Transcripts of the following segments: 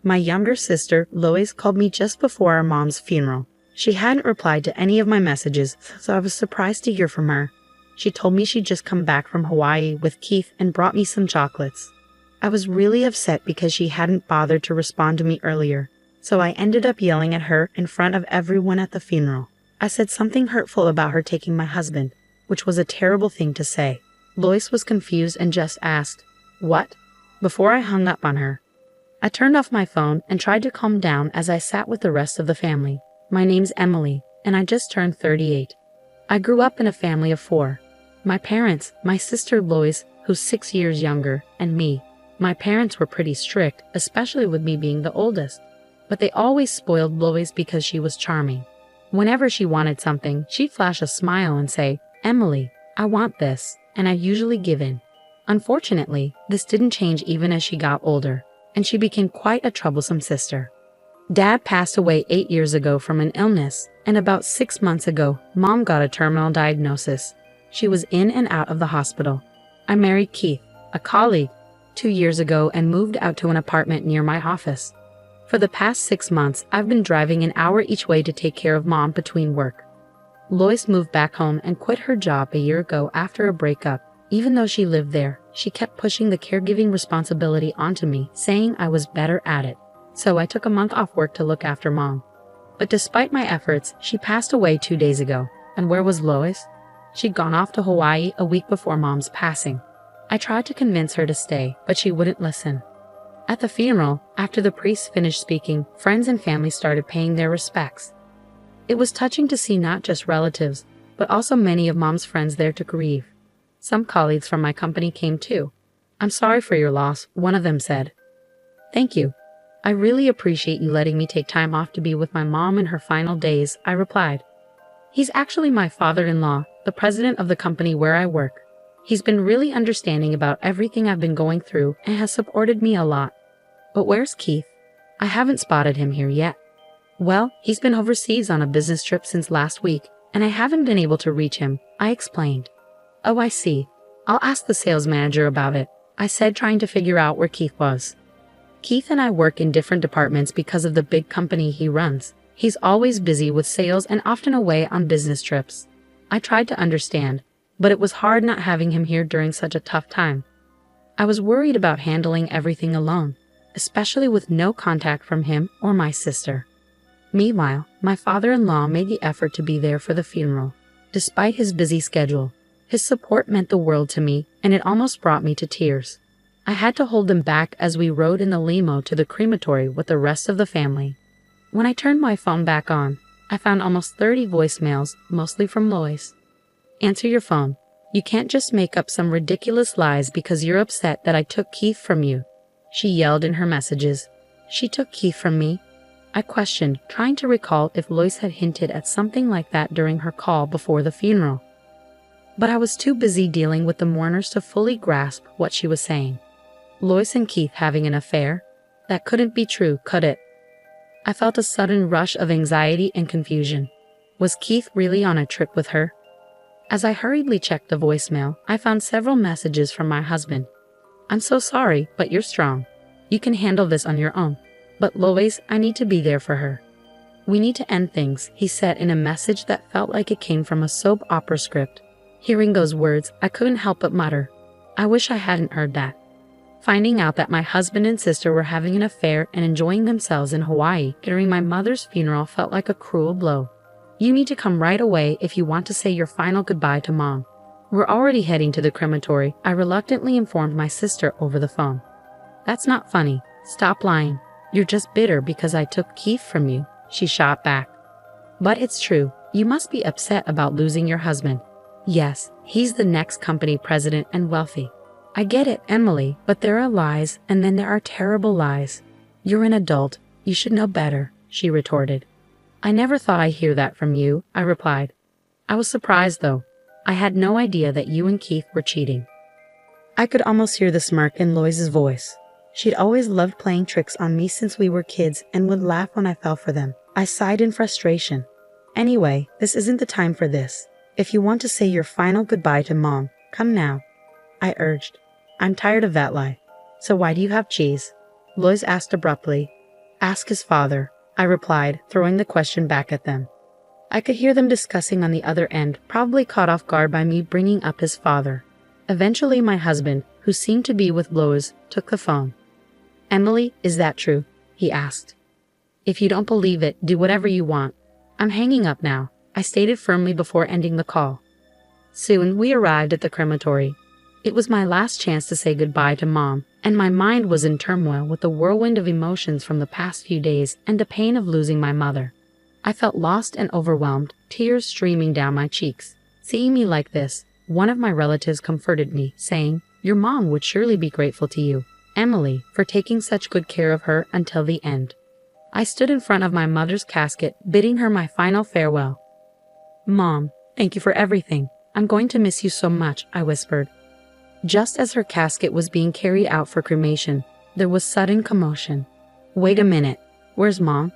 My younger sister, Lois, called me just before our mom's funeral. She hadn't replied to any of my messages, so I was surprised to hear from her. She told me she'd just come back from Hawaii with Keith and brought me some chocolates. I was really upset because she hadn't bothered to respond to me earlier, so I ended up yelling at her in front of everyone at the funeral. I said something hurtful about her taking my husband, which was a terrible thing to say. Lois was confused and just asked, "What?" before I hung up on her. I turned off my phone and tried to calm down as I sat with the rest of the family. My name's Emily, and I just turned 38. I grew up in a family of 4. My parents, my sister Lois, who's 6 years younger, and me. My parents were pretty strict, especially with me being the oldest. But they always spoiled Lois because she was charming. Whenever she wanted something, she'd flash a smile and say, "Emily, I want this," and I'd usually give in. Unfortunately, this didn't change even as she got older, and she became quite a troublesome sister. Dad passed away 8 years ago from an illness, and about 6 months ago, Mom got a terminal diagnosis. She was in and out of the hospital. I married Keith, a colleague, 2 years ago and moved out to an apartment near my office. For the past 6 months, I've been driving an hour each way to take care of Mom between work. Lois moved back home and quit her job a year ago after a breakup. Even though she lived there, she kept pushing the caregiving responsibility onto me, saying I was better at it. So I took a month off work to look after Mom. But despite my efforts, she passed away 2 days ago. And where was Lois? She'd gone off to Hawaii a week before Mom's passing. I tried to convince her to stay, but she wouldn't listen. At the funeral, after the priest finished speaking, friends and family started paying their respects. It was touching to see not just relatives, but also many of Mom's friends there to grieve. Some colleagues from my company came too. "I'm sorry for your loss," one of them said. "Thank you. I really appreciate you letting me take time off to be with my mom in her final days," I replied. "He's actually my father-in-law, the president of the company where I work. He's been really understanding about everything I've been going through and has supported me a lot." "But where's Keith? I haven't spotted him here yet." "Well, he's been overseas on a business trip since last week, and I haven't been able to reach him," I explained. "Oh, I see. I'll ask the sales manager about it," I said, trying to figure out where Keith was. Keith and I work in different departments because of the big company he runs. He's always busy with sales and often away on business trips. I tried to understand, but it was hard not having him here during such a tough time. I was worried about handling everything alone, especially with no contact from him or my sister. Meanwhile, my father-in-law made the effort to be there for the funeral. Despite his busy schedule, his support meant the world to me, and it almost brought me to tears. I had to hold him back as we rode in the limo to the crematory with the rest of the family. When I turned my phone back on, I found almost 30 voicemails, mostly from Lois. "Answer your phone. You can't just make up some ridiculous lies because you're upset that I took Keith from you," she yelled in her messages. "She took Keith from me?" I questioned, trying to recall if Lois had hinted at something like that during her call before the funeral. But I was too busy dealing with the mourners to fully grasp what she was saying. Lois and Keith having an affair? That couldn't be true, could it? I felt a sudden rush of anxiety and confusion. Was Keith really on a trip with her? As I hurriedly checked the voicemail, I found several messages from my husband. "I'm so sorry, but you're strong. You can handle this on your own. But Lois, I need to be there for her. We need to end things," he said in a message that felt like it came from a soap opera script. Hearing those words, I couldn't help but mutter, "I wish I hadn't heard that." Finding out that my husband and sister were having an affair and enjoying themselves in Hawaii during my mother's funeral felt like a cruel blow. "You need to come right away if you want to say your final goodbye to Mom. We're already heading to the crematory," I reluctantly informed my sister over the phone. "That's not funny. Stop lying. You're just bitter because I took Keith from you," she shot back. "But it's true. You must be upset about losing your husband." "Yes, he's the next company president and wealthy." "I get it, Emily, but there are lies, and then there are terrible lies. You're an adult. You should know better," she retorted. "I never thought I'd hear that from you," I replied. I was surprised, though. I had no idea that you and Keith were cheating. I could almost hear the smirk in Lois's voice. She'd always loved playing tricks on me since we were kids and would laugh when I fell for them. I sighed in frustration. "Anyway, this isn't the time for this. If you want to say your final goodbye to Mom, come now," I urged. "I'm tired of that lie." "So why do you have cheese?" Lois asked abruptly. Ask his father, I replied, throwing the question back at them. I could hear them discussing on the other end, probably caught off guard by me bringing up his father. Eventually my husband, who seemed to be with Lois, took the phone. Emily, is that true? He asked. If you don't believe it, do whatever you want. I'm hanging up now, I stated firmly before ending the call. Soon we arrived at the crematory. It was my last chance to say goodbye to Mom, and my mind was in turmoil with the whirlwind of emotions from the past few days and the pain of losing my mother. I felt lost and overwhelmed, tears streaming down my cheeks. Seeing me like this, one of my relatives comforted me, saying, "Your mom would surely be grateful to you, Emily, for taking such good care of her until the end." I stood in front of my mother's casket, bidding her my final farewell. "Mom, thank you for everything. I'm going to miss you so much," I whispered. Just as her casket was being carried out for cremation, there was sudden commotion. "Wait a minute, where's Mom?"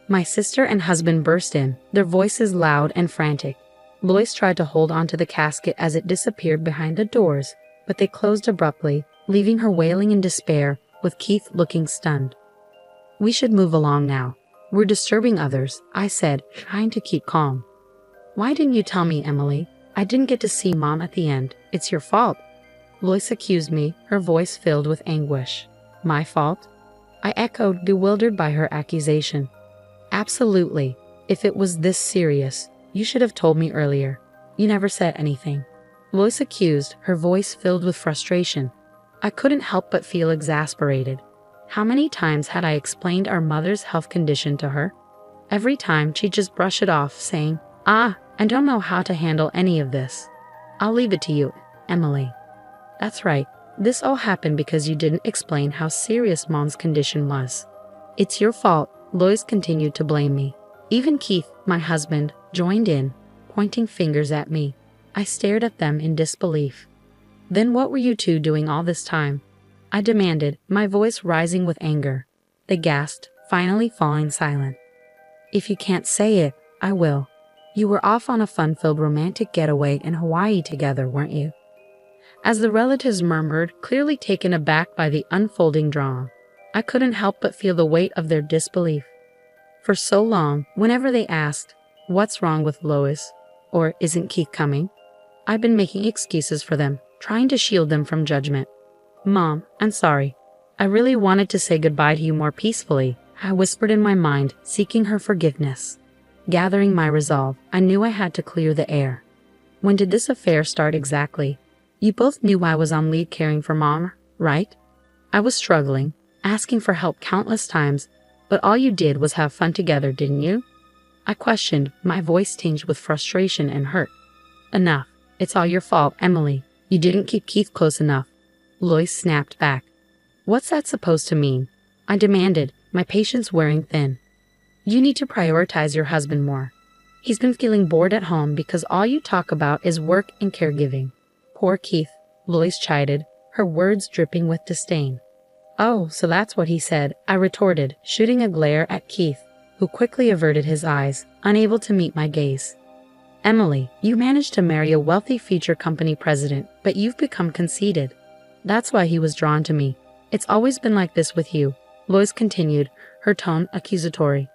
My sister and husband burst in, their voices loud and frantic. Lois tried to hold onto the casket as it disappeared behind the doors, but they closed abruptly, leaving her wailing in despair, with Keith looking stunned. "We should move along now. We're disturbing others," I said, trying to keep calm. "Why didn't you tell me, Emily? I didn't get to see Mom at the end. It's your fault." Lois accused me, her voice filled with anguish. "My fault?" I echoed, bewildered by her accusation. "Absolutely. If it was this serious, you should have told me earlier. You never said anything." Lois accused, her voice filled with frustration. I couldn't help but feel exasperated. How many times had I explained our mother's health condition to her? Every time she'd just brush it off, saying, "I don't know how to handle any of this. I'll leave it to you, Emily." That's right, this all happened because you didn't explain how serious Mom's condition was. "It's your fault," Lois continued to blame me. Even Keith, my husband, joined in, pointing fingers at me. I stared at them in disbelief. "Then what were you two doing all this time?" I demanded, my voice rising with anger. They gasped, finally falling silent. "If you can't say it, I will. You were off on a fun-filled romantic getaway in Hawaii together, weren't you?" As the relatives murmured, clearly taken aback by the unfolding drama, I couldn't help but feel the weight of their disbelief. For so long, whenever they asked, "What's wrong with Lois?" or "Isn't Keith coming?" I've been making excuses for them, trying to shield them from judgment. "Mom, I'm sorry. I really wanted to say goodbye to you more peacefully," I whispered in my mind, seeking her forgiveness. Gathering my resolve, I knew I had to clear the air. "When did this affair start exactly? You both knew I was on leave caring for Mom, right?" I was struggling, asking for help countless times, but all you did was have fun together, didn't you? I questioned, my voice tinged with frustration and hurt. "Enough. It's all your fault, Emily. You didn't keep Keith close enough." Lois snapped back. "What's that supposed to mean?" I demanded, my patience wearing thin. "You need to prioritize your husband more. He's been feeling bored at home because all you talk about is work and caregiving." "Poor Keith," Lois chided, her words dripping with disdain. "Oh, so that's what he said," I retorted, shooting a glare at Keith, who quickly averted his eyes, unable to meet my gaze. "Emily, you managed to marry a wealthy future company president, but you've become conceited. That's why he was drawn to me. It's always been like this with you," Lois continued, her tone accusatory.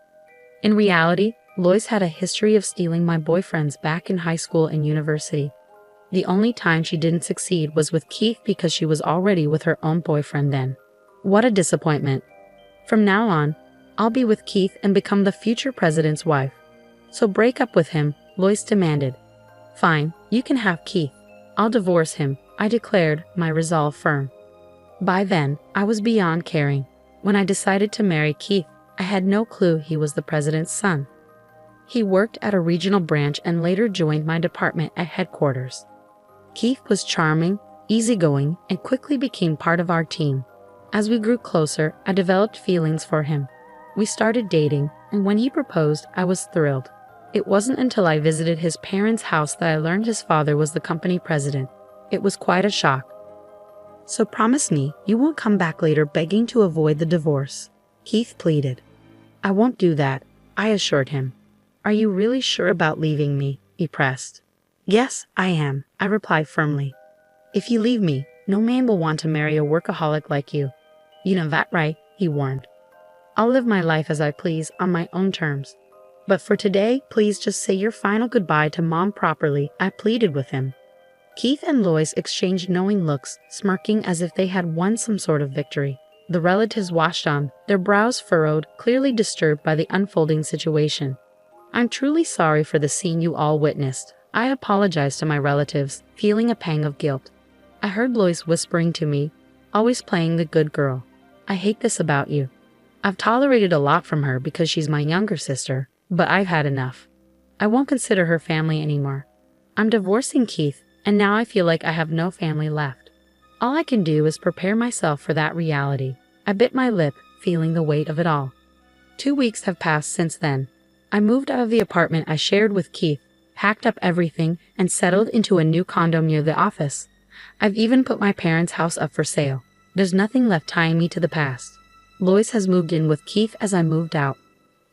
In reality, Lois had a history of stealing my boyfriends back in high school and university. The only time she didn't succeed was with Keith because she was already with her own boyfriend then. What a disappointment. "From now on, I'll be with Keith and become the future president's wife. So break up with him," Lois demanded. "Fine, you can have Keith. I'll divorce him," I declared, my resolve firm. By then, I was beyond caring. When I decided to marry Keith, I had no clue he was the president's son. He worked at a regional branch and later joined my department at headquarters. Keith was charming, easygoing, and quickly became part of our team. As we grew closer, I developed feelings for him. We started dating, and when he proposed, I was thrilled. It wasn't until I visited his parents' house that I learned his father was the company president. It was quite a shock. "So promise me you won't come back later begging to avoid the divorce," Keith pleaded. "I won't do that," I assured him. "Are you really sure about leaving me?" he pressed. "Yes, I am," I replied firmly. "If you leave me, no man will want to marry a workaholic like you. You know that, right?" he warned. I'll live my life as I please on my own terms. But for today, please just say your final goodbye to Mom properly, I pleaded with him. Keith and Lois exchanged knowing looks, smirking as if they had won some sort of victory. The relatives watched on, their brows furrowed, clearly disturbed by the unfolding situation. I'm truly sorry for the scene you all witnessed. I apologized to my relatives, feeling a pang of guilt. I heard Lois whispering to me, always playing the good girl. I hate this about you. I've tolerated a lot from her because she's my younger sister, but I've had enough. I won't consider her family anymore. I'm divorcing Keith, and now I feel like I have no family left. All I can do is prepare myself for that reality. I bit my lip, feeling the weight of it all. 2 weeks have passed since then. I moved out of the apartment I shared with Keith, packed up everything, and settled into a new condo near the office. I've even put my parents' house up for sale. There's nothing left tying me to the past. Lois has moved in with Keith as I moved out.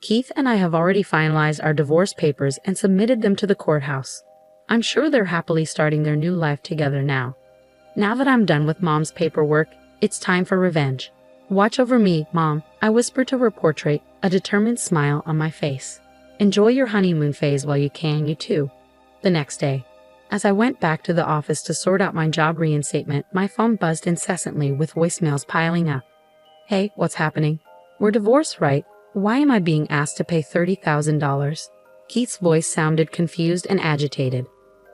Keith and I have already finalized our divorce papers and submitted them to the courthouse. I'm sure they're happily starting their new life together now. Now that I'm done with Mom's paperwork, it's time for revenge. Watch over me, Mom, I whispered to her portrait, a determined smile on my face. Enjoy your honeymoon phase while you can, you too. The next day, as I went back to the office to sort out my job reinstatement, my phone buzzed incessantly with voicemails piling up. Hey, what's happening? We're divorced, right? Why am I being asked to pay $30,000? Keith's voice sounded confused and agitated.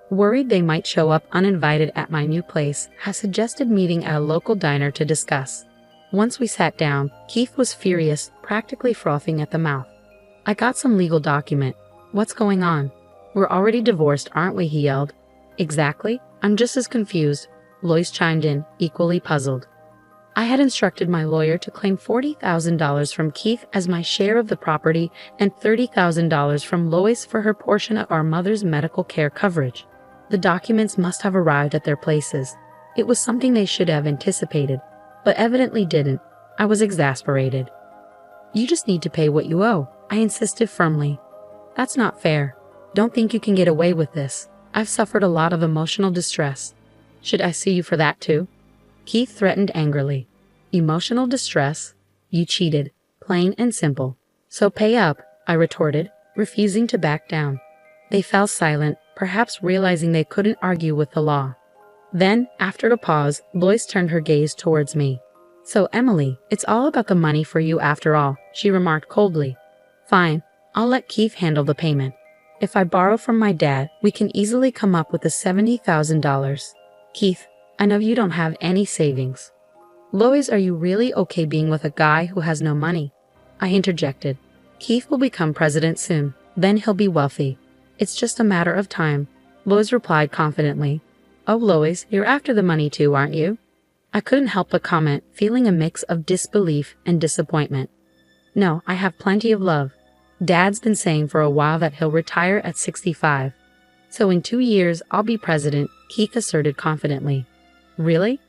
Worried they might show up uninvited at my new place, I suggested meeting at a local diner to discuss. Once we sat down, Keith was furious, practically frothing at the mouth. I got some legal document. What's going on? We're already divorced, aren't we? He yelled. Exactly. I'm just as confused. Lois chimed in, equally puzzled. I had instructed my lawyer to claim $40,000 from Keith as my share of the property and $30,000 from Lois for her portion of our mother's medical care coverage. The documents must have arrived at their places. It was something they should have anticipated, but evidently didn't. I was exasperated. You just need to pay what you owe, I insisted firmly. That's not fair. Don't think you can get away with this. I've suffered a lot of emotional distress. Should I sue you for that too? Keith threatened angrily. Emotional distress? You cheated, plain and simple. So pay up, I retorted, refusing to back down. They fell silent, perhaps realizing they couldn't argue with the law. Then, after a pause, Lois turned her gaze towards me. So Emily, it's all about the money for you after all, she remarked coldly. Fine, I'll let Keith handle the payment. If I borrow from my dad, we can easily come up with the $70,000. Keith, I know you don't have any savings. Lois, are you really okay being with a guy who has no money? I interjected. Keith will become president soon, then he'll be wealthy. It's just a matter of time, Lois replied confidently. Oh, Lois, you're after the money too, aren't you? I couldn't help but comment, feeling a mix of disbelief and disappointment. No, I have plenty of love. Dad's been saying for a while that he'll retire at 65. So in 2 years, I'll be president, Keith asserted confidently. Really?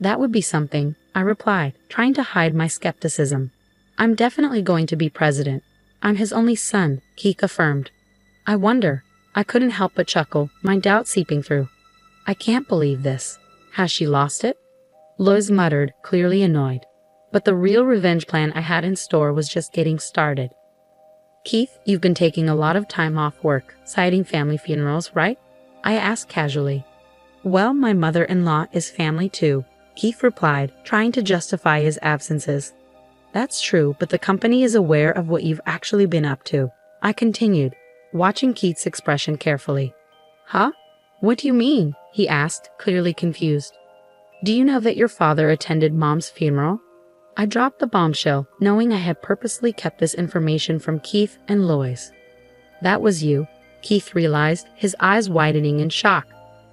That would be something, I replied, trying to hide my skepticism. I'm definitely going to be president. I'm his only son, Keith affirmed. I wonder. I couldn't help but chuckle, my doubt seeping through. I can't believe this. Has she lost it? Lois muttered, clearly annoyed. But the real revenge plan I had in store was just getting started. Keith, you've been taking a lot of time off work, citing family funerals, right? I asked casually. Well, my mother-in-law is family too, Keith replied, trying to justify his absences. That's true, but the company is aware of what you've actually been up to, I continued, watching Keith's expression carefully. Huh? What do you mean? He asked, clearly confused. Do you know that your father attended Mom's funeral? I dropped the bombshell, knowing I had purposely kept this information from Keith and Lois. That was you, Keith realized, his eyes widening in shock.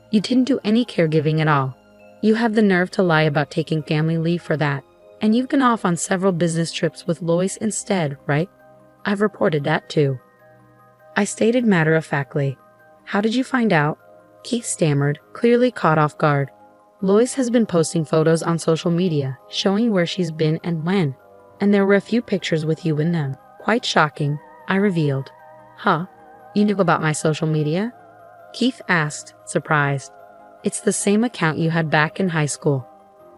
You didn't do any caregiving at all. You have the nerve to lie about taking family leave for that, and you've gone off on several business trips with Lois instead, right? I've reported that too. I stated matter-of-factly. How did you find out? Keith stammered, clearly caught off guard. Lois has been posting photos on social media, showing where she's been and when, and there were a few pictures with you in them. Quite shocking, I revealed. Huh? You knew about my social media? Keith asked, surprised. It's the same account you had back in high school.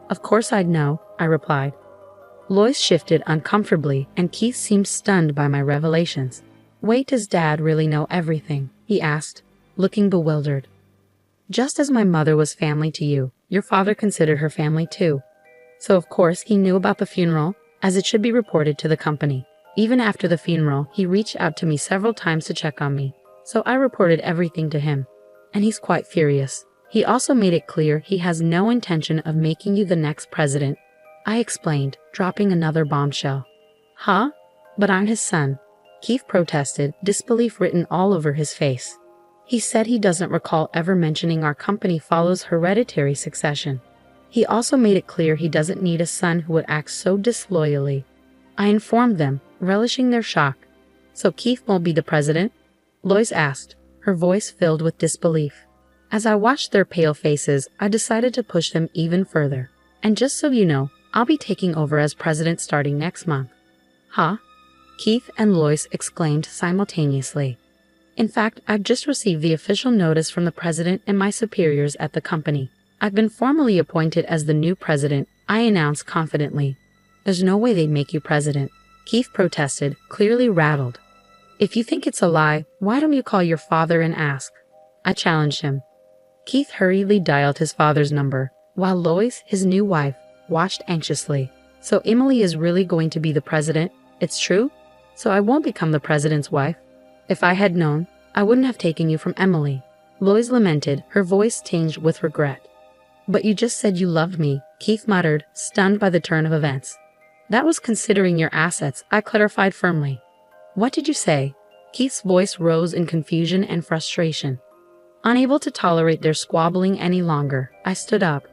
Of course I'd know, I replied. Lois shifted uncomfortably, and Keith seemed stunned by my revelations. Wait, does Dad really know everything? He asked, looking bewildered. Just as my mother was family to you, your father considered her family too. So of course he knew about the funeral, as it should be reported to the company. Even after the funeral, he reached out to me several times to check on me, so I reported everything to him. And he's quite furious. He also made it clear he has no intention of making you the next president, I explained, dropping another bombshell. Huh? But I'm his son. Keith protested, disbelief written all over his face. He said he doesn't recall ever mentioning our company follows hereditary succession. He also made it clear he doesn't need a son who would act so disloyally. I informed them, relishing their shock. So Keith won't be the president? Lois asked, her voice filled with disbelief. As I watched their pale faces, I decided to push them even further. And just so you know, I'll be taking over as president starting next month. Huh? Keith and Lois exclaimed simultaneously. In fact, I've just received the official notice from the president and my superiors at the company. I've been formally appointed as the new president, I announced confidently. There's no way they'd make you president, Keith protested, clearly rattled. If you think it's a lie, why don't you call your father and ask? I challenged him. Keith hurriedly dialed his father's number, while Lois, his new wife, watched anxiously. So Emily is really going to be the president? It's true? So I won't become the president's wife? If I had known, I wouldn't have taken you from Emily. Lois lamented, her voice tinged with regret. But you just said you loved me, Keith muttered, stunned by the turn of events. That was considering your assets, I clarified firmly. What did you say? Keith's voice rose in confusion and frustration. Unable to tolerate their squabbling any longer, I stood up.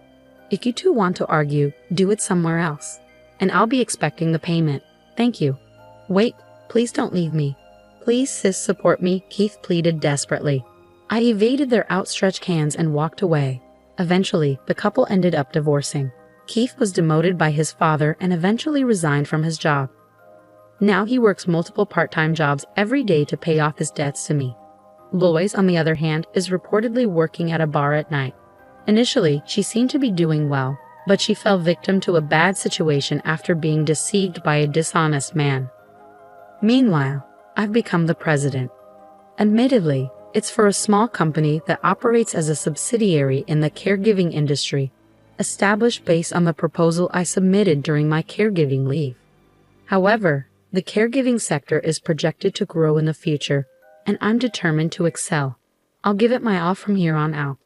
If you two want to argue, do it somewhere else. And I'll be expecting the payment. Thank you. Wait, please don't leave me. Please, sis, support me, Keith pleaded desperately. I evaded their outstretched hands and walked away. Eventually, the couple ended up divorcing. Keith was demoted by his father and eventually resigned from his job. Now he works multiple part-time jobs every day to pay off his debts to me. Lois, on the other hand, is reportedly working at a bar at night. Initially, she seemed to be doing well, but she fell victim to a bad situation after being deceived by a dishonest man. Meanwhile, I've become the president. Admittedly, it's for a small company that operates as a subsidiary in the caregiving industry, established based on the proposal I submitted during my caregiving leave. However, the caregiving sector is projected to grow in the future, and I'm determined to excel. I'll give it my all from here on out.